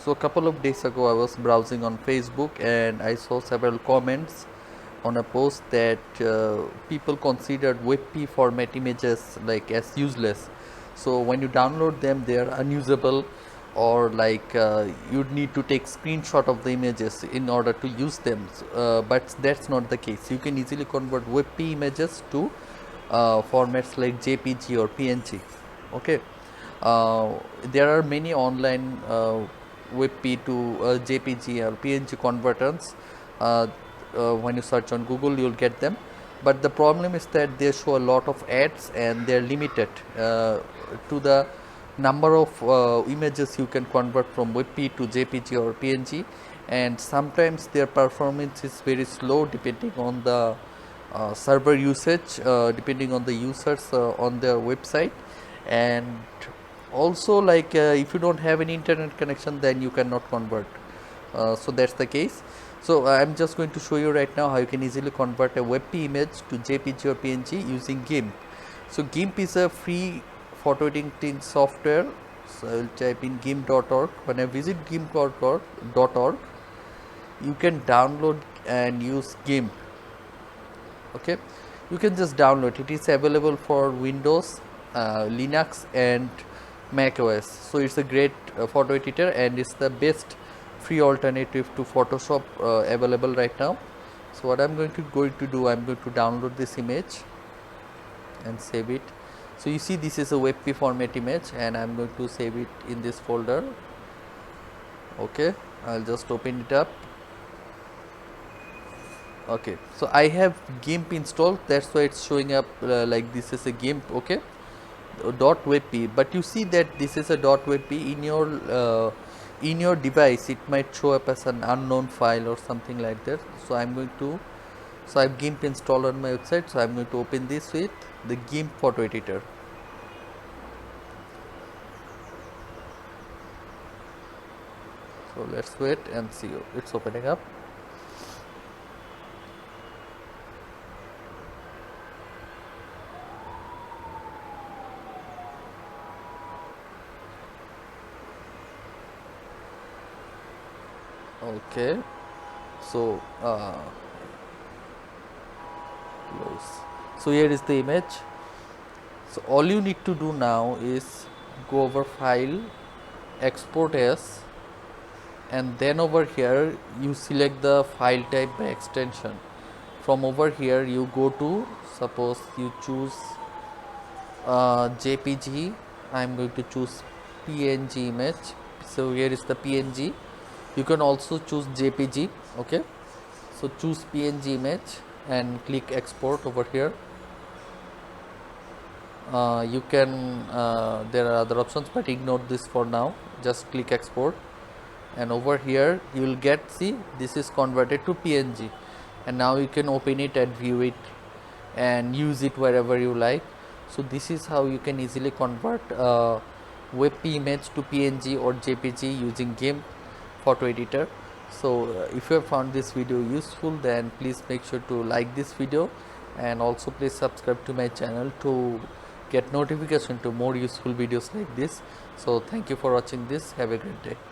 So a couple of days ago I was browsing on Facebook and I saw several comments on a post that people considered webp format images like as useless. So when you download them they are unusable, or like you'd need to take screenshot of the images in order to use them, but that's not the case. You can easily convert webp images to formats like jpg or png. Okay, there are many online webp to jpg or png converters. When you search on Google you'll get them, but the problem is that they show a lot of ads and they're limited to the number of images you can convert from webp to jpg or png, and sometimes their performance is very slow depending on the server usage, depending on the users on their website, and also like if you don't have any internet connection then you cannot convert. So that's the case. So I'm just going to show you right now how you can easily convert a webp image to jpg or png using GIMP. So GIMP is a free photo editing software. So I'll type in gimp.org. When I visit gimp.org, you can download and use GIMP. Okay, you can just download it. Is available for Windows, Linux and Mac OS. So it's a great photo editor and it's the best free alternative to Photoshop available right now. So what I'm going to do, I'm going to download this image and save it. So you see this is a webp format image and I'm going to save it in this folder. Okay, I'll just open it up. Okay, so I have GIMP installed, that's why it's showing up like this is a GIMP. Okay, .webp, but you see that this is a .webp in your device. It might show up as an unknown file or something like that. So I have GIMP installed on my website, so I'm going to open this with the GIMP photo editor. So let's wait and see, it's opening up. Okay, so close. So here is the image. So all you need to do now is go over file, export as, and then over here you select the file type by extension. From over here you go to, suppose you choose jpg. I'm going to choose png image. So here is the png. You can also choose jpg. Okay, so choose png image and click export over here. You can there are other options, but ignore this for now. Just click export, and over here you will get, see, this is converted to png, and now you can open it and view it and use it wherever you like. So this is how you can easily convert webp image to png or jpg using GIMP photo editor. So if you have found this video useful, then please make sure to like this video, and also please subscribe to my channel to get notification to more useful videos like this. So thank you for watching this. Have a great day.